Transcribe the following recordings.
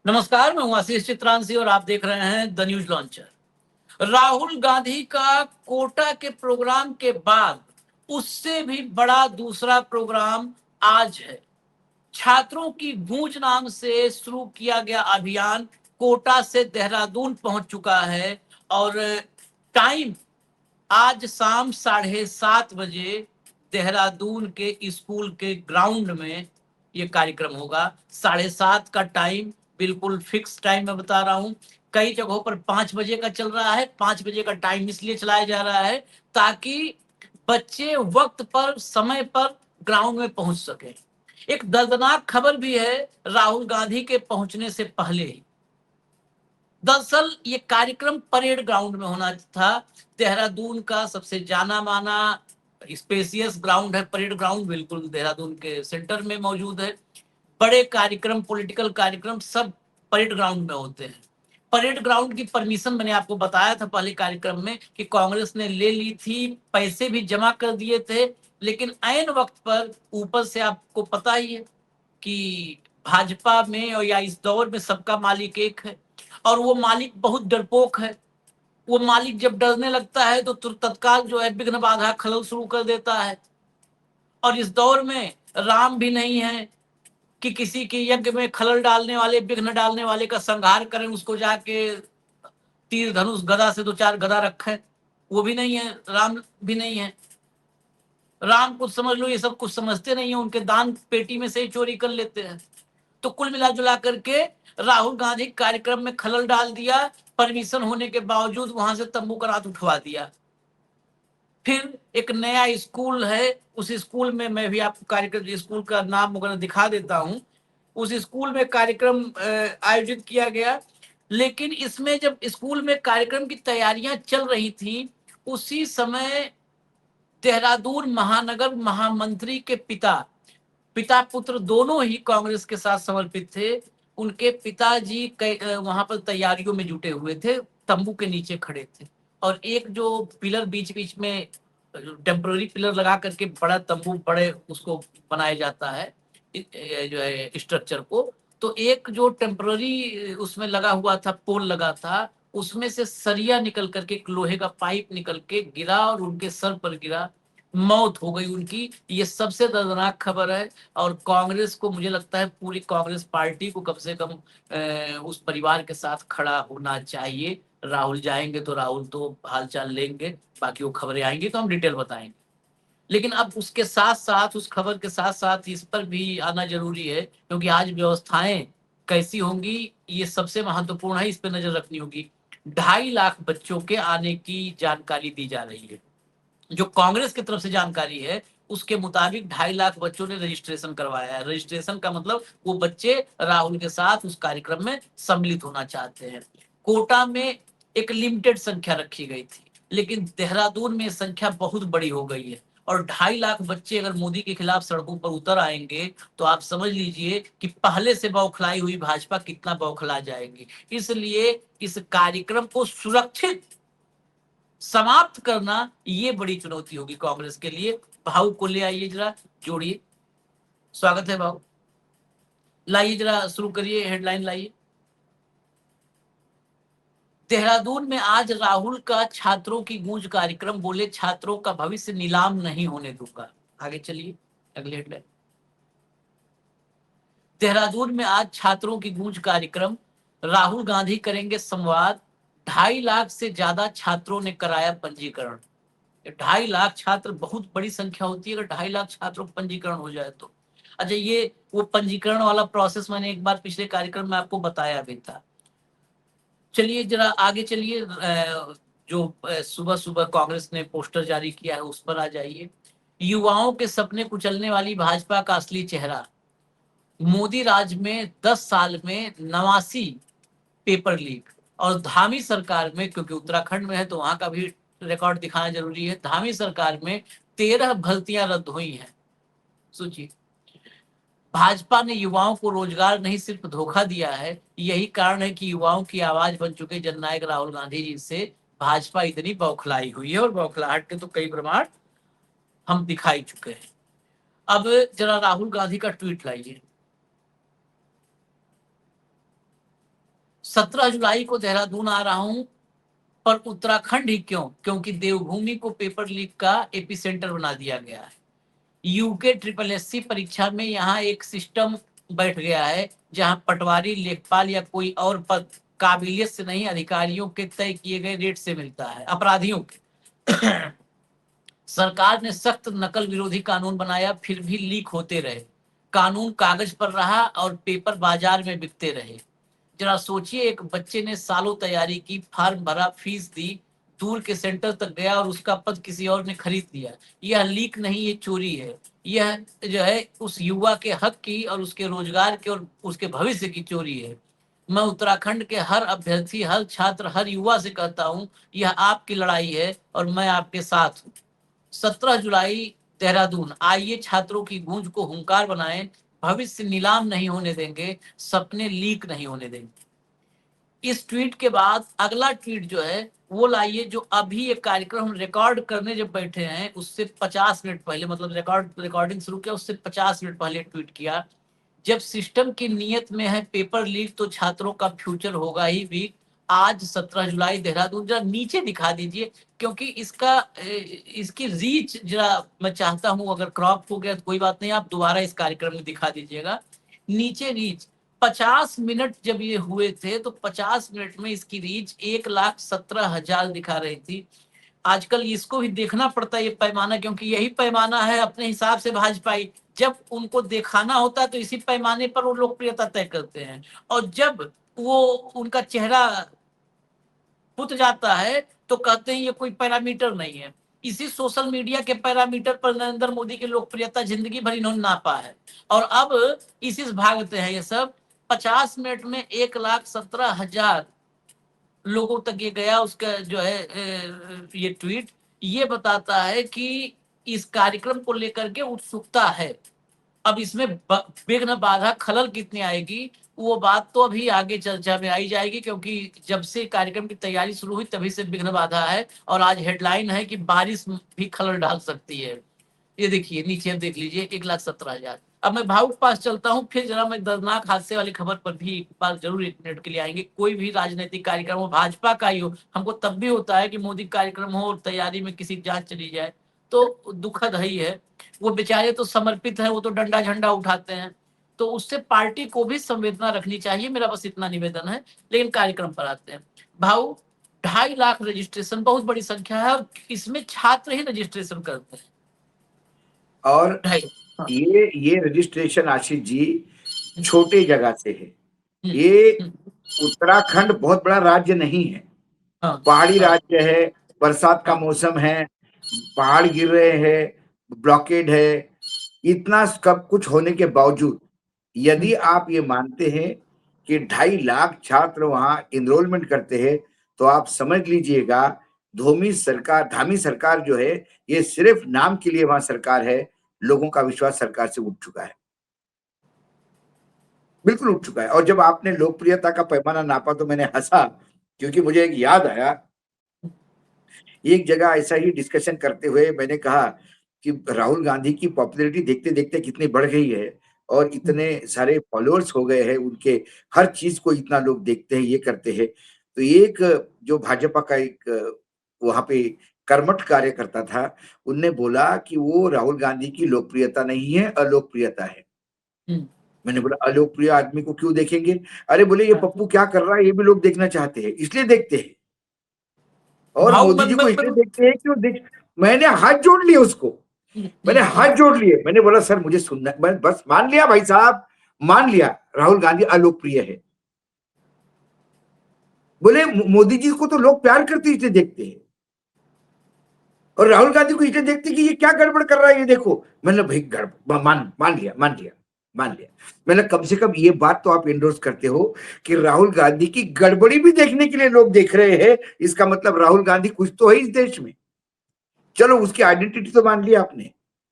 नमस्कार, मैं हूं आशीष चित्रांशी और आप देख रहे हैं the news launcher. Rahul Gandhi का कोटा के प्रोग्राम के बाद उससे भी बड़ा दूसरा प्रोग्राम आज है। छात्रों की गूंज नाम से शुरू किया गया अभियान कोटा से देहरादून पहुंच चुका है और टाइम आज शाम 7:30 बजे देहरादून के स्कूल के ग्राउंड में ये कार्यक्रम होगा। 7:30 का टाइम बिल्कुल फिक्स टाइम मैं बता रहा हूँ। कई जगहों पर 5 बजे का चल रहा है। 5 बजे का टाइम इसलिए चलाया जा रहा है ताकि बच्चे वक्त पर समय पर ग्राउंड में पहुंच सके। एक दर्दनाक खबर भी है राहुल गांधी के पहुंचने से पहले ही। दरअसल ये कार्यक्रम परेड ग्राउंड में होना था। देहरादून का सबसे जाना माना स्पेसियस ग्राउंड है परेड ग्राउंड, बिल्कुल देहरादून के सेंटर में मौजूद है। बड़े कार्यक्रम, पॉलिटिकल कार्यक्रम सब परेड ग्राउंड में होते हैं। परेड ग्राउंड की परमिशन मैंने आपको बताया था पहले कार्यक्रम में कि कांग्रेस ने ले ली थी, पैसे भी जमा कर दिए थे, लेकिन ऐन वक्त पर ऊपर से आपको पता ही है कि भाजपा में और या इस दौर में सबका मालिक एक है और वो मालिक बहुत डरपोक है। वो मालिक जब डरने लगता है तो तत्काल जो है विघ्न बाधा खलल शुरू कर देता है। और इस दौर में राम भी नहीं है कि किसी के यज्ञ में खलल डालने वाले, विघ्न डालने वाले का संहार करें, उसको जाके तीर धनुष गदा से 2-4 गदा रखें। वो भी नहीं है, राम भी नहीं है। राम कुछ समझ लो, ये सब कुछ समझते नहीं है, उनके दान पेटी में से ही चोरी कर लेते हैं। तो कुल मिला जुला करके राहुल गांधी कार्यक्रम में खलल डाल दिया। परमिशन होने के बावजूद वहां से तंबू का रात उठवा दिया। फिर एक नया स्कूल है, उस स्कूल में मैं भी आपको कार्यक्रम स्कूल का नाम वगैरह दिखा देता हूं। उस स्कूल में कार्यक्रम आयोजित किया गया। लेकिन इसमें जब स्कूल में कार्यक्रम की तैयारियां चल रही थी, उसी समय देहरादून महानगर महामंत्री के पिता पिता पुत्र दोनों ही कांग्रेस के साथ समर्पित थे। उनके पिताजी वहां पर तैयारियों में जुटे हुए थे, तंबू के नीचे खड़े थे। और एक जो पिलर बीच बीच में टेम्पररी पिलर लगा करके बड़ा तंबू बड़े उसको बनाया जाता है जो है स्ट्रक्चर को, तो एक जो टेम्पररी उसमें लगा हुआ था, पोल लगा था, उसमें से सरिया निकल करके, एक लोहे का पाइप निकल के गिरा और उनके सर पर गिरा। मौत हो गई उनकी। ये सबसे दर्दनाक खबर है और कांग्रेस को, मुझे लगता है पूरी कांग्रेस पार्टी को कम से कम उस परिवार के साथ खड़ा होना चाहिए। राहुल जाएंगे तो राहुल तो हालचाल लेंगे, बाकी वो खबरें आएंगी तो हम डिटेल बताएंगे। लेकिन अब उसके साथ साथ, उस खबर के साथ साथ इस पर भी आना जरूरी है, क्योंकि आज व्यवस्थाएं कैसी होंगी ये सबसे महत्वपूर्ण है, इस पर नजर रखनी होगी। 2.5 लाख बच्चों के आने की जानकारी दी जा रही है। जो कांग्रेस की तरफ से जानकारी है उसके मुताबिक 2.5 लाख बच्चों ने रजिस्ट्रेशन करवाया है। रजिस्ट्रेशन का मतलब वो बच्चे राहुल के साथ उस कार्यक्रम में सम्मिलित होना चाहते हैं। कोटा में एक लिमिटेड संख्या रखी गई थी, लेकिन देहरादून में संख्या बहुत बड़ी हो गई है और 2.5 लाख बच्चे अगर मोदी के खिलाफ सड़कों पर उतर आएंगे तो आप समझ लीजिए कि पहले से बौखलाई हुई भाजपा कितना बौखला जाएगी। इसलिए इस कार्यक्रम को सुरक्षित समाप्त करना ये बड़ी चुनौती होगी कांग्रेस के लिए। भाऊ को ले आइए, जरा जोड़िए। स्वागत है भाऊ, लाइए जरा, शुरू करिए, हेडलाइन लाइए। देहरादून में आज राहुल का छात्रों की गूंज कार्यक्रम, बोले छात्रों का भविष्य नीलाम नहीं होने दूंगा। आगे चलिए, अगले हेडलाइन। देहरादून में आज छात्रों की गूंज कार्यक्रम, राहुल गांधी करेंगे संवाद। 2.5 लाख से ज्यादा छात्रों ने कराया पंजीकरण। 2.5 लाख छात्र बहुत बड़ी संख्या होती है, अगर 2.5 लाख छात्रों का पंजीकरण हो जाए तो। अच्छा, ये वो पंजीकरण वाला प्रोसेस मैंने एक बार पिछले कार्यक्रम में आपको बताया भी था। चलिए जरा आगे चलिए, जो सुबह सुबह कांग्रेस ने पोस्टर जारी किया है उस पर आ जाइए। युवाओं के सपने कुचलने वाली भाजपा का असली चेहरा, मोदी राज में 10 साल में 89 पेपर लीक। और धामी सरकार में, क्योंकि उत्तराखंड में है तो वहां का भी रिकॉर्ड दिखाना जरूरी है, धामी सरकार में 13 भर्तियां रद्द हुई हैं। सोचिए, भाजपा ने युवाओं को रोजगार नहीं सिर्फ धोखा दिया है। यही कारण है कि युवाओं की आवाज बन चुके जननायक राहुल गांधी जी से भाजपा इतनी बौखलाई हुई है और बौखलाहट के तो कई प्रमाण हम दिखाई चुके हैं। अब जरा राहुल गांधी का ट्वीट लाइए। 17 जुलाई को देहरादून आ रहा हूं, पर उत्तराखंड ही क्यों? क्योंकि देवभूमि को पेपर लीक का एपी सेंटर बना दिया गया है। यूके ट्रिपल एससी परीक्षा में यहाँ एक सिस्टम बैठ गया है जहां पटवारी, लेखपाल या कोई और पद काबिलियत से नहीं, अधिकारियों के तय किए गए रेट से मिलता है, अपराधियों के। सरकार ने सख्त नकल विरोधी कानून बनाया, फिर भी लीक होते रहे। कानून कागज पर रहा और पेपर बाजार में बिकते रहे। जरा सोचिए, एक बच्चे ने सालों तैयारी की, फार्म भरा, फीस दी, दूर के सेंटर तक गया और उसका पद किसी और ने खरीद लिया। यह लीक नहीं, ये चोरी है। यह जो है उस युवा के हक की और उसके रोजगार के और उसके भविष्य की चोरी है। मैं उत्तराखंड के हर अभ्यर्थी, हर छात्र, हर युवा से कहता हूं, यह आपकी लड़ाई है और मैं आपके साथ हूं। 17 जुलाई देहरादून, आइए छात्रों की गूंज को हुंकार बनाएं। भविष्य नीलाम नहीं होने देंगे, सपने लीक नहीं होने देंगे। इस ट्वीट के बाद अगला ट्वीट जो है वो लाइए, जो अभी ये कार्यक्रम रिकॉर्ड करने जब बैठे हैं उससे 50 मिनट पहले, मतलब रिकॉर्डिंग शुरू किया उससे 50 मिनट पहले ट्वीट किया। जब सिस्टम की नीयत में है पेपर लीक, तो छात्रों का फ्यूचर होगा ही वीक। आज 17 जुलाई देहरादून, जरा नीचे दिखा दीजिए, क्योंकि इसकी रीच जरा मैं चाहता हूं, अगर क्रॉप हो गया तो कोई बात नहीं, आप दोबारा इस कार्यक्रम में दिखा दीजिएगा। नीचे रीच 50 मिनट जब ये हुए थे तो 50 मिनट में इसकी रीच 1,17,000 दिखा रही थी। आजकल इसको भी देखना पड़ता है ये पैमाना, क्योंकि यही पैमाना है अपने हिसाब से भाजपाई। जब उनको दिखाना होता है तो इसी पैमाने पर वो लोकप्रियता तय करते हैं, और जब वो उनका चेहरा पुत जाता है तो कहते हैं ये कोई पैरामीटर नहीं है। इसी सोशल मीडिया के पैरामीटर पर नरेंद्र मोदी की लोकप्रियता जिंदगी भर इन्होंने नापा है, और अब इसी से भागते हैं ये सब। 50 मिनट में 1,17,000 लोगों तक ये गया, उसका जो है ये ट्वीट। ये बताता है कि इस कार्यक्रम को लेकर के उत्सुकता है। अब इसमें विघ्न, बाधा, खलल कितनी आएगी, वो बात तो अभी आगे चर्चा में आई जाएगी, क्योंकि जब से कार्यक्रम की तैयारी शुरू हुई तभी से विघ्न बाधा है। और आज हेडलाइन है कि बारिश भी खलल डाल सकती है। ये देखिए नीचे देख लीजिए, 1,17,000। अब मैं भावुक के पास चलता हूँ, फिर जरा मैं दर्दनाक हादसे वाली खबर पर भी एक बार जरूर 1 मिनट के लिए आएंगे। कोई भी राजनीतिक कार्यक्रम हो, भाजपा का ही हो, हमको तब भी होता है कि मोदी कार्यक्रम हो और तैयारी में किसी की जान चली जाए, तो दुखद ही है। वो बेचारे तो समर्पित है, वो तो डंडा झंडा उठाते हैं, तो उससे पार्टी को भी संवेदना रखनी चाहिए, मेरा बस इतना निवेदन है। लेकिन कार्यक्रम पर आते हैं। भाव 2.5 लाख रजिस्ट्रेशन बहुत बड़ी संख्या है, और इसमें छात्र ही रजिस्ट्रेशन करते हैं। और 2.5, हाँ। ये रजिस्ट्रेशन आशीष जी छोटे जगह से है। हम्म, ये हम्म, उत्तराखंड बहुत बड़ा राज्य नहीं है, हाँ, पहाड़ी हाँ, राज्य है, बरसात का हाँ, मौसम है, पहाड़ गिर रहे हैं, ब्लॉकेड है। इतना सब कुछ होने के बावजूद यदि आप ये मानते हैं कि 2.5 लाख छात्र वहां एनरोलमेंट करते हैं, तो आप समझ लीजिएगा धामी सरकार जो है, ये सिर्फ नाम के लिए वहां सरकार है। लोगों का विश्वास सरकार से उठ चुका है, बिल्कुल उठ चुका है। और जब आपने लोकप्रियता का पैमाना नापा तो मैंने हंसा, क्योंकि मुझे एक याद आया। एक जगह ऐसा ही डिस्कशन करते हुए मैंने कहा कि राहुल गांधी की पॉपुलैरिटी देखते देखते कितनी बढ़ गई है, और इतने सारे फॉलोअर्स हो गए हैं उनके, हर चीज को इतना लोग देखते हैं, ये करते हैं। तो एक जो भाजपा का एक वहां पे कर्मठ कार्यकर्ता था, उनने बोला कि वो राहुल गांधी की लोकप्रियता नहीं है, अलोकप्रियता है। मैंने बोला अलोकप्रिय आदमी को क्यों देखेंगे? अरे बोले ये पप्पू क्या कर रहा है ये भी लोग देखना चाहते हैं, इसलिए देखते हैं। और भाव मोदी जी को इसलिए देखते हैं क्यों मैंने हाथ जोड़ लिए उसको, मैंने हाथ जोड़ लिए। मैंने बोला सर मुझे सुनना, मैं बस मान लिया भाई साहब, मान लिया राहुल गांधी अलोकप्रिय है। बोले मोदी जी को तो लोग प्यार करते इसलिए देखते हैं, और राहुल गांधी को इसलिए देखते कि ये क्या गड़बड़ कर रहा है ये देखो। मैंने भाई गड़बड़ मान लिया। मैंने कम से कम ये बात तो आप एंडोर्स करते हो कि राहुल गांधी की गड़बड़ी भी देखने के लिए लोग देख रहे हैं, इसका मतलब राहुल गांधी कुछ तो है इस देश में। चलो उसकी आइडेंटिटी तो मान लिया आपने,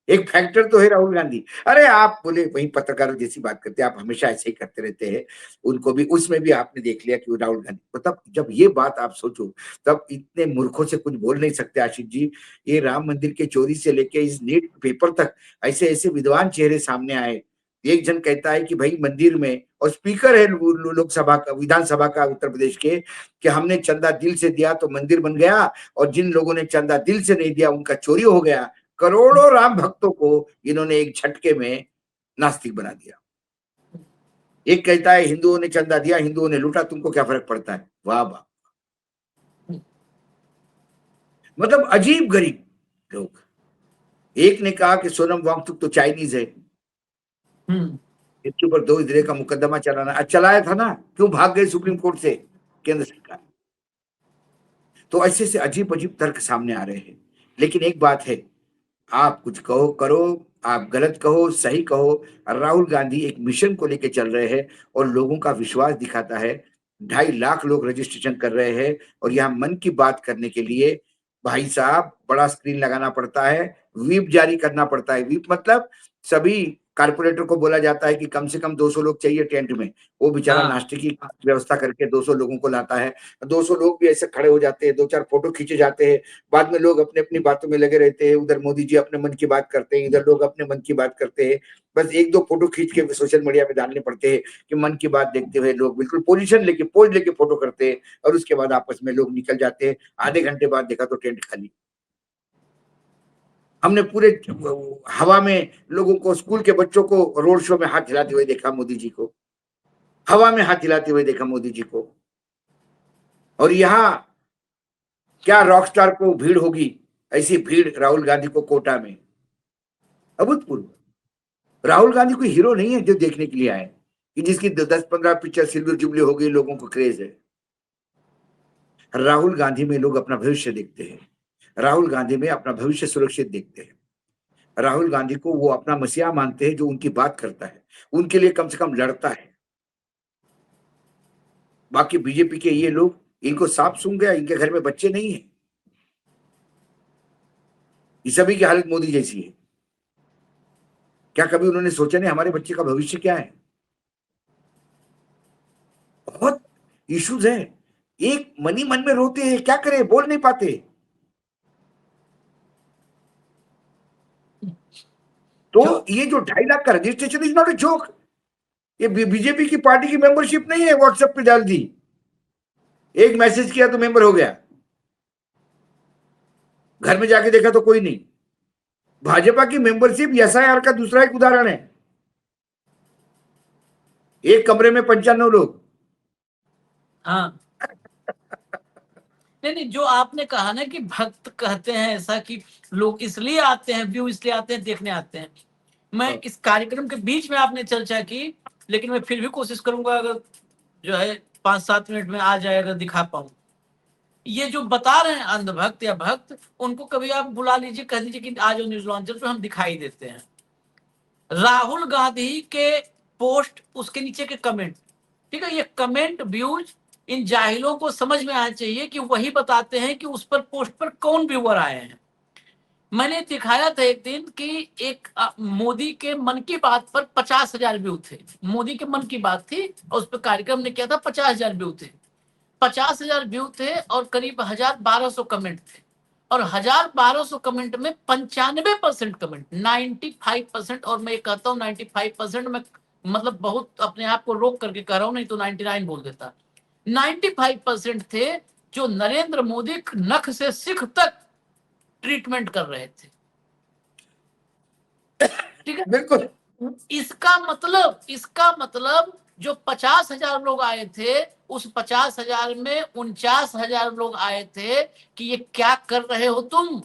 एक फैक्टर तो है राहुल गांधी। अरे आप बोले वही पत्रकारों जैसी बात करते हैं, आप हमेशा ऐसे ही करते रहते हैं। उनको भी, उसमें भी आपने देख लिया कि वो राहुल गांधी, मतलब जब ये बात आप सोचो, तब इतने मूर्खों से कुछ बोल नहीं सकते आशीष जी। ये राम मंदिर के चोरी से लेके इस नीट पेपर तक ऐसे ऐसे विद्वान चेहरे सामने आए, एक जन कहता है कि भाई मंदिर में, और स्पीकर है लोकसभा का, विधानसभा का उत्तर प्रदेश के, कि हमने चंदा दिल से दिया तो मंदिर बन गया, और जिन लोगों ने चंदा दिल से नहीं दिया उनका चोरी हो गया। करोड़ों राम भक्तों को इन्होंने एक झटके में नास्तिक बना दिया। एक कहता है हिंदुओं ने चंदा दिया, हिंदुओं ने लूटा, तुमको क्या फर्क पड़ता है? वाह वाह, मतलब अजीब गरीब लोग। एक ने कहा कि सोनम वांगचुक तो चाइनीज है, इसके ऊपर 2 इजरे का मुकदमा चलाना, चलाया था ना, क्यों भाग गई सुप्रीम कोर्ट से केंद्र सरकार? तो ऐसे से अजीब अजीब तर्क सामने आ रहे हैं। लेकिन एक बात है, आप कुछ कहो करो, आप गलत कहो सही कहो, राहुल गांधी एक मिशन को लेकर चल रहे हैं और लोगों का विश्वास दिखाता है। 2.5 लाख लोग रजिस्ट्रेशन कर रहे हैं, और यहाँ मन की बात करने के लिए भाई साहब बड़ा स्क्रीन लगाना पड़ता है, व्हिप जारी करना पड़ता है। व्हिप मतलब सभी कारपोरेटर को बोला जाता है कि कम से कम 200 लोग चाहिए टेंट में, वो बेचारा हाँ। नाश्ते की व्यवस्था करके 200 लोगों को लाता है। 200 लोग भी ऐसे खड़े हो जाते हैं, 2-4 फोटो खींचे जाते हैं, बाद में लोग अपने अपनी बातों में लगे रहते हैं। उधर मोदी जी अपने मन की बात करते हैं, इधर लोग अपने मन की बात करते हैं। बस 1-2 फोटो खींच के सोशल मीडिया में डालने पड़ते हैं कि मन की बात देखते हुए लोग बिल्कुल पोजीशन लेके, पोज लेके फोटो करते हैं, और उसके बाद आपस में लोग निकल जाते हैं। आधे घंटे बाद देखा तो टेंट खाली। हमने पूरे हवा में लोगों को, स्कूल के बच्चों को रोड शो में हाथ हिलाते हुए देखा, मोदी जी को हवा में हाथ हिलाते हुए देखा, मोदी जी को। और यहाँ क्या रॉकस्टार को भीड़ होगी, ऐसी भीड़ राहुल गांधी को कोटा में, अभूतपूर्व। राहुल गांधी कोई हीरो नहीं है जो देखने के लिए आए, कि जिसकी 10-15 पिक्चर सिल्वर जुबली हो गई, लोगों को क्रेज है। राहुल गांधी में लोग अपना भविष्य देखते हैं, राहुल गांधी में अपना भविष्य सुरक्षित देखते हैं। राहुल गांधी को वो अपना मसीहा मानते हैं जो उनकी बात करता है, उनके लिए कम से कम लड़ता है। बाकी बीजेपी के ये लोग, इनको सांप सूंघ गया, इनके घर में बच्चे नहीं है, ये सभी की हालत मोदी जैसी है। क्या कभी उन्होंने सोचा नहीं हमारे बच्चे का भविष्य क्या है? बहुत इश्यूज है। एक मनी मन में रोते हैं, क्या करें, बोल नहीं पाते। तो ये जो 2.5 लाख का registration is not a joke. ये बीजेपी की पार्टी की मेंबरशिप नहीं है, व्हाट्सएप पे डाल दी, एक मैसेज किया तो मेंबर हो गया, घर में जाके देखा तो कोई नहीं। भाजपा की मेंबरशिप एसआईआर का दूसरा एक उदाहरण है। एक कमरे में 95 लोग। हाँ, नहीं, जो आपने कहा ना कि भक्त कहते हैं ऐसा कि लोग इसलिए आते हैं, व्यू इसलिए आते हैं, देखने आते हैं। मैं इस कार्यक्रम के बीच में आपने चर्चा की, लेकिन मैं फिर भी कोशिश करूंगा, अगर जो है 5-7 मिनट में आ जाए, अगर दिखा पाऊं। ये जो बता रहे हैं अंधभक्त या भक्त, उनको कभी आप बुला लीजिए, कह दीजिए कि आज न्यूज लॉन्चर पे हम दिखाई देते हैं। राहुल गांधी के पोस्ट, उसके नीचे के कमेंट, ठीक है, ये कमेंट व्यूज इन जाहिलों को समझ में आना चाहिए कि वही बताते हैं कि उस पर पोस्ट पर कौन व्यूअर आए हैं। मैंने दिखाया था एक दिन कि एक मोदी के मन की बात पर 50,000 व्यू थे। मोदी के मन की बात थी और उस पर कार्यक्रम ने किया था, 50,000 व्यू थे। 50,000 व्यू थे और करीब 1,1200 कमेंट थे, और 1,1200 कमेंट में 95% कमेंट, 95%, और मैं कहता हूँ 95%, मैं मतलब बहुत अपने आप को रोक करके कह रहा हूँ, नहीं तो 99 बोल देता। 95% थे जो नरेंद्र मोदी नख से सिख तक ट्रीटमेंट कर रहे थे। ठीक है, बिल्कुल। इसका मतलब जो 50,000 लोग आए थे, उस 50,000 में 49,000 लोग आए थे कि ये क्या कर रहे हो तुम,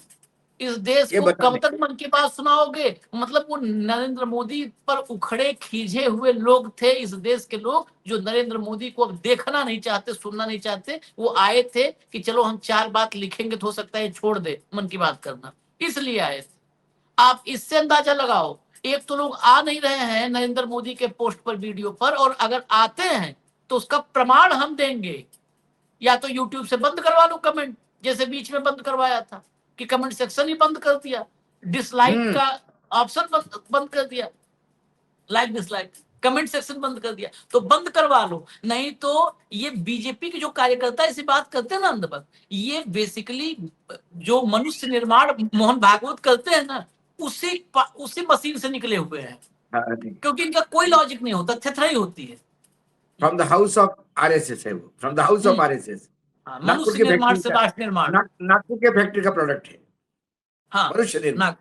इस देश को कब तक मन की बात सुनाओगे। मतलब वो नरेंद्र मोदी पर उखड़े खींचे हुए लोग थे, इस देश के लोग जो नरेंद्र मोदी को अब देखना नहीं चाहते, सुनना नहीं चाहते। वो आए थे कि चलो हम 4 बात लिखेंगे तो हो सकता है छोड़ दे मन की बात करना, इसलिए आए थे। आप इससे अंदाजा लगाओ, एक तो लोग आ नहीं रहे हैं नरेंद्र मोदी के पोस्ट पर, वीडियो पर, और अगर आते हैं तो उसका प्रमाण हम देंगे। या तो यूट्यूब से बंद करवा लो कमेंट, जैसे बीच में बंद करवाया था कि कमेंट सेक्शन ही बंद कर दिया, डिसलाइक का ऑप्शन बंद कर दिया, लाइक डिसलाइक कमेंट सेक्शन बंद कर दिया, तो बंद करवा लो। नहीं तो ये बीजेपी के जो कार्यकर्ता ऐसी बात करते हैं ना अंधभक्त, ये बेसिकली जो मनुष्य निर्माण मोहन भागवत करते हैं ना, उसी मशीन से निकले हुए हैं। हाँ, क्योंकि इनका कोई लॉजिक नहीं होता, थेथराई होती है। From the house of RSS है वो, from the house of RSS. हाँ, नागपुर मनुष्य की निर्माण फैक्ट्री से का, राष्ट्र निर्माण। नागपुर के फैक्ट्री का प्रोडक्ट है हाँ, मनुष्य निर्माण।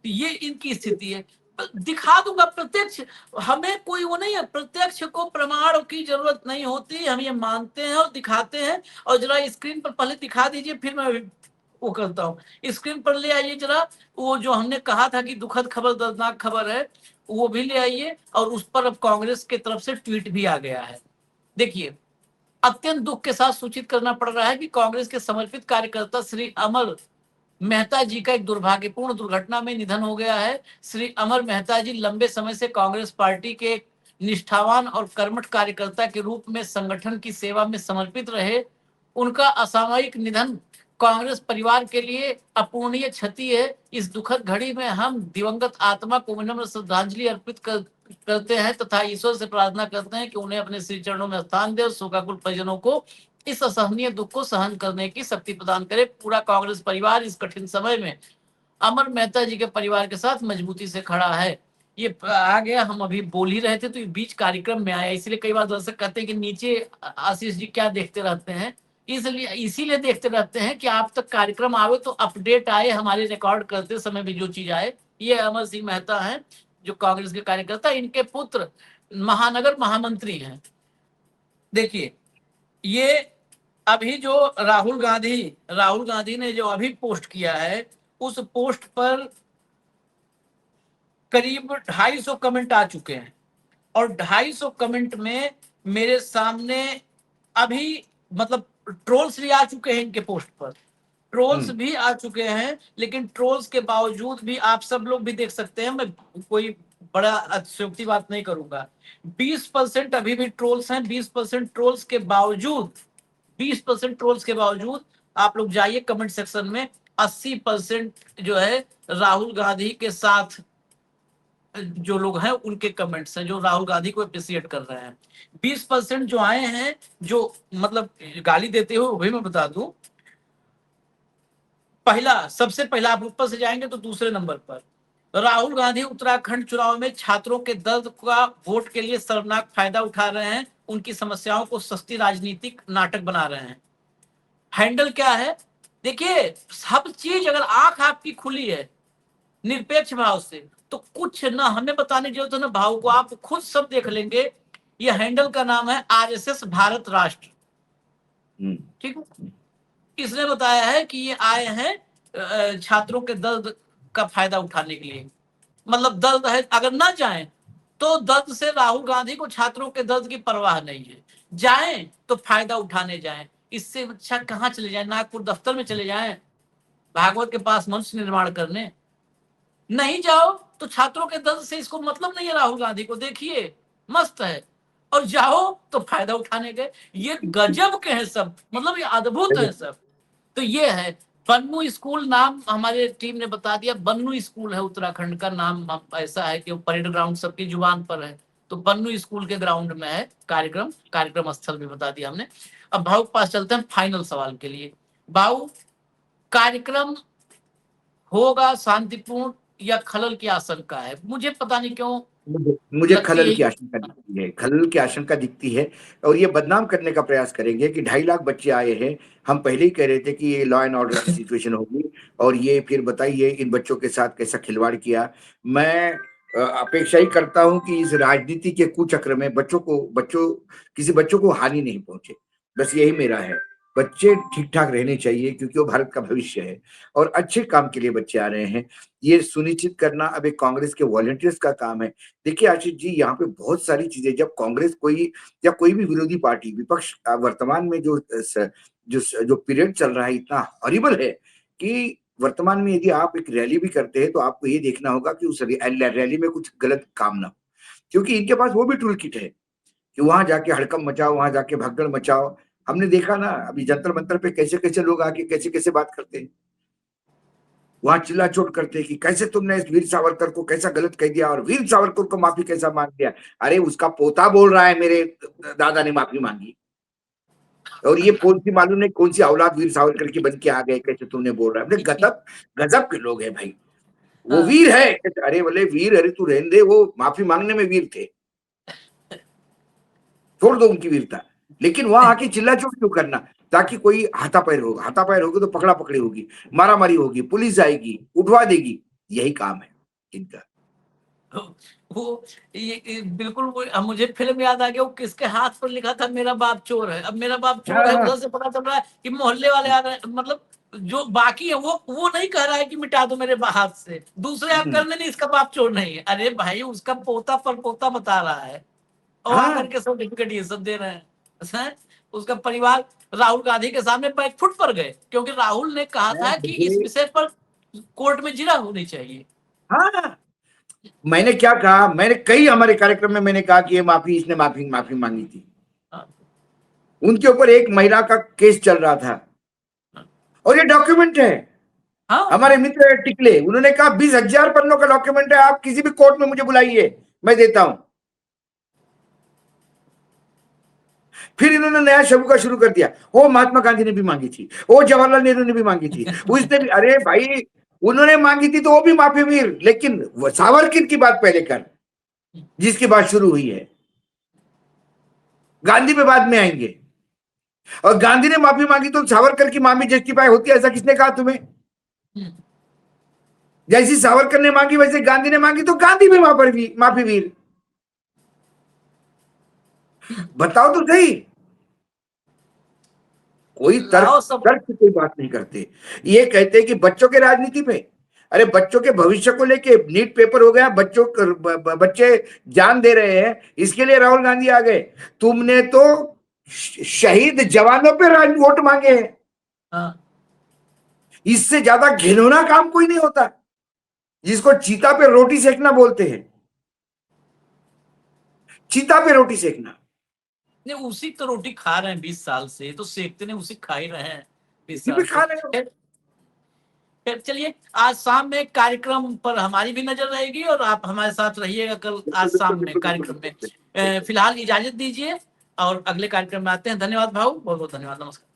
तो ये इनकी स्थिति है। दिखा दूंगा प्रत्यक्ष, हमें कोई वो नहीं है, प्रत्यक्ष को प्रमाण की जरूरत नहीं होती, हम ये मानते हैं और दिखाते हैं। और जरा स्क्रीन पर पहले दिखा दीजिए, फिर मैं वो करता हूँ। स्क्रीन पर ले आइए जरा, वो जो हमने कहा था कि दुखद खबर, दर्दनाक खबर है, वो भी ले आइए। और उस पर अब कांग्रेस की तरफ से ट्वीट भी आ गया है। देखिए, अत्यंत दुख के साथ सूचित करना पड़ रहा है कि कांग्रेस के समर्पित कार्यकर्ता श्री अमर मेहता जी का एक दुर्भाग्यपूर्ण दुर्घटना में निधन हो गया है। श्री अमर मेहता जी लंबे समय से कांग्रेस पार्टी के निष्ठावान और कर्मठ कार्यकर्ता के रूप में संगठन की सेवा में समर्पित रहे। उनका असामयिक निधन कांग्रेस परिवार के लिए अपूर्णीय क्षति है। इस दुखद घड़ी में हम दिवंगत आत्मा को विनम्र श्रद्धांजलि अर्पित करते हैं तथा ईश्वर से प्रार्थना करते हैं कि उन्हें अपने श्री चरणों में स्थान दे और शोकाकुल परिजनों को इस असहनीय दुख को सहन करने की शक्ति प्रदान करे। पूरा कांग्रेस परिवार इस कठिन समय में अमर मेहता जी के परिवार के साथ मजबूती से खड़ा है। ये आ गया, हम अभी बोल ही रहे थे तो ये बीच कार्यक्रम में आया, इसलिए कई बार दर्शक कहते हैं कि नीचे आशीष जी क्या देखते रहते हैं। इसलिए इसीलिए देखते रहते हैं कि आप तक कार्यक्रम आवे तो अपडेट आए, हमारे रिकॉर्ड करते समय भी जो चीज आए। ये अमर सिंह मेहता हैं जो कांग्रेस के कार्यकर्ता, इनके पुत्र महानगर महामंत्री हैं। देखिए, ये अभी जो राहुल गांधी ने जो अभी पोस्ट किया है, उस पोस्ट पर करीब 250 कमेंट आ चुके हैं। और 250 कमेंट में मेरे सामने अभी मतलब ट्रोल्स भी आ चुके हैं इनके पोस्ट पर, ट्रोल्स भी आ चुके हैं। लेकिन ट्रोल्स के बावजूद भी आप सब लोग भी देख सकते हैं, मैं कोई बड़ा अतिशयोक्ति बात नहीं करूंगा। 20% अभी भी ट्रोल्स हैं। 20% ट्रोल्स के बावजूद, 20% ट्रोल्स के बावजूद आप लोग जाइए कमेंट सेक्शन में, 80% जो है राहुल गांधी के साथ जो लोग हैं उनके कमेंट्स हैं जो राहुल गांधी को अप्रिशिएट कर रहे हैं। 20% जो आए हैं जो मतलब गाली देते हुए, वो भी मैं बता दूं। सबसे पहला आप ऊपर से जाएंगे तो दूसरे नंबर पर राहुल गांधी उत्तराखंड चुनाव में छात्रों के दर्द का वोट के लिए शर्मनाक फायदा उठा रहे हैं, उनकी समस्याओं को सस्ती राजनीतिक नाटक बना रहे हैं। हैंडल क्या है देखिए, सब चीज अगर आंख आपकी खुली है निरपेक्ष भाव से तो कुछ ना हमें बताने की जरूरत है ना भाव को, आप खुद सब देख लेंगे। ये हैंडल का नाम है आरएसएस भारत राष्ट्र, ठीक है। इसने बताया है कि ये आए हैं छात्रों के दर्द का फायदा उठाने के लिए। मतलब दर्द है, अगर ना जाएं तो दर्द से राहुल गांधी को छात्रों के दर्द की परवाह नहीं है, जाएं तो फायदा उठाने जाएं। इससे अच्छा कहां चले जाएं, नागपुर दफ्तर में चले जाएं, भागवत के पास मनुष्य निर्माण करने। नहीं जाओ तो छात्रों के दर्द से इसको मतलब नहीं है राहुल गांधी को, देखिए मस्त है। और जाओ तो फायदा उठाने गए। ये गजब के हैं सब, मतलब ये अद्भुत है सब। तो ये है बन्नू स्कूल, नाम हमारे टीम ने बता दिया, बन्नू स्कूल है उत्तराखंड का नाम। ऐसा है कि वो परेड ग्राउंड सबकी जुबान पर है, तो बन्नू स्कूल के ग्राउंड में है कार्यक्रम। कार्यक्रम स्थल भी बता दिया हमने। अब भाऊ के पास चलते हैं फाइनल सवाल के लिए। भाऊ, कार्यक्रम होगा शांतिपूर्ण या खलल की आशंका है? मुझे पता नहीं क्यों मुझे लगती खलल है। की आशंका दिखती है, खलल की आशंका दिखती है। और ये बदनाम करने का प्रयास करेंगे कि 2.5 लाख बच्चे आए हैं, हम पहले ही कह रहे थे कि ये लॉ एंड ऑर्डर की सिचुएशन होगी, और ये फिर बताइए इन बच्चों के साथ कैसा खिलवाड़ किया। मैं अपेक्षा ही करता हूं कि इस राजनीति के कुचक्र में किसी बच्चों को हानि नहीं पहुंचे, बस यही मेरा है। बच्चे ठीक ठाक रहने चाहिए क्योंकि वो भारत का भविष्य है और अच्छे काम के लिए बच्चे आ रहे हैं, ये सुनिश्चित करना अब एक कांग्रेस के वॉलंटियर्स का काम है। देखिए आशीष जी, यहाँ पे बहुत सारी चीजें, जब कांग्रेस कोई भी विरोधी पार्टी, विपक्ष वर्तमान में जो पीरियड चल रहा है इतना हॉरिबल है कि वर्तमान में यदि आप एक रैली भी करते हैं तो आपको ये देखना होगा कि उस रैली में कुछ गलत काम ना हो, क्योंकि इनके पास वो भी टूल किट है कि वहां जाके हड़कंप मचाओ, वहां जाके भगदड़ मचाओ। हमने देखा ना अभी जंतर मंतर पे कैसे कैसे लोग आके कैसे कैसे बात करते हैं, वहां चिल्ला चोट करते हैं कि कैसे तुमने इस वीर सावरकर को कैसा गलत कह दिया और वीर सावरकर को माफी कैसा मांग दिया। अरे उसका पोता बोल रहा है मेरे दादा ने माफी मांगी, और ये कौन सी मालूम नहीं कौन सी औलाद वीर सावरकर की बन के आ गए, कैसे तुमने बोल रहा है। गजब गजब के लोग हैं भाई। वो वीर है। अरे बोले वीर, अरे तू रहने दे, वो माफी मांगने में वीर थे, छोड़ दो उनकी वीरता। लेकिन वहां आके चिल्ला चोट क्यों करना, ताकि कोई हाथापाई होगा, हाथापाई होगी तो पकड़ा पकड़ी होगी, मारामारी होगी, पुलिस आएगी, उठवा देगी, यही काम है इनका। वो बिल्कुल वो, अब मुझे फिल्म याद आ गया, वो किसके हाथ पर लिखा था मेरा बाप चोर है। अब मेरा बाप चोर है, हाँ, उधर से पता चल रहा है कि मोहल्ले वाले आ रहे हैं, मतलब जो बाकी है वो नहीं कह रहा है कि मिटा दो मेरे हाथ से, दूसरे अंकल ने नहीं, इसका बाप चोर नहीं है। अरे भाई उसका पोता पर पोता बता रहा है और आकर हाँ, के सर्टिफिकेट ये सब दे रहे हैं। हैं? उसका परिवार राहुल गांधी के सामने बैकफुट पर गए, क्योंकि राहुल ने कहा था कि इस मुझे, विषय पर कोर्ट में जिरह होनी चाहिए। हाँ, मैंने क्या कहा, मैंने कई हमारे कार्यक्रम में मैंने कहा कि ये माफी, इसने माफी माफी मांगी थी। हाँ, उनके ऊपर एक महिला का केस चल रहा था और ये डॉक्यूमेंट है। हाँ, हमारे मित्र है टिकले, उन्होंने कहा 20,000 पन्नों का डॉक्यूमेंट है, आप किसी भी कोर्ट में मुझे बुलाइए, मैं देता हूं। फिर इन्होंने नया शब्द का शुरू कर दिया, वो महात्मा गांधी ने भी मांगी थी, वो जवाहरलाल नेहरू ने भी मांगी थी, उसने भी, अरे भाई उन्होंने मांगी थी तो वो भी माफी वीर, लेकिन सावरकर की बात पहले कर, जिसकी बात शुरू हुई है। गांधी पे बाद में आएंगे। और गांधी ने माफी मांगी तो सावरकर की माफी जस्टिफाई होती है, ऐसा किसने कहा तुम्हें? जैसी सावरकर ने मांगी वैसे गांधी ने मांगी, तो गांधी भी माफी वीर। बताओ तो सही। कोई तर्क लाओ सब। तर्क की कोई बात नहीं करते। ये कहते हैं कि बच्चों के राजनीति पे, अरे बच्चों के भविष्य को लेके नीट पेपर हो गया, बच्चे जान दे रहे हैं, इसके लिए राहुल गांधी आ गए। तुमने तो शहीद जवानों पे वोट मांगे हैं। हाँ, इससे ज्यादा घिनौना काम कोई नहीं होता, जिसको चीता पे रोटी सेकना बोलते हैं। चीता पे रोटी सेकना। नहीं उसी तो रोटी खा रहे हैं 20 साल से, तो सेकते नहीं, उसी खा ही रहे हैं 20 इसी पे साल से। खा रहे हो। फिर चलिए, आज शाम में कार्यक्रम पर हमारी भी नजर रहेगी और आप हमारे साथ रहिएगा कल आज बिल्कुल शाम में बिल्कुल बिल्कुल कार्यक्रम में। बिल्कुल बिल्कुल। फिलहाल इजाजत दीजिए और अगले कार्यक्रम में आते हैं। धन्यवाद भाऊ, बहुत बहुत धन्यवाद, नमस्कार।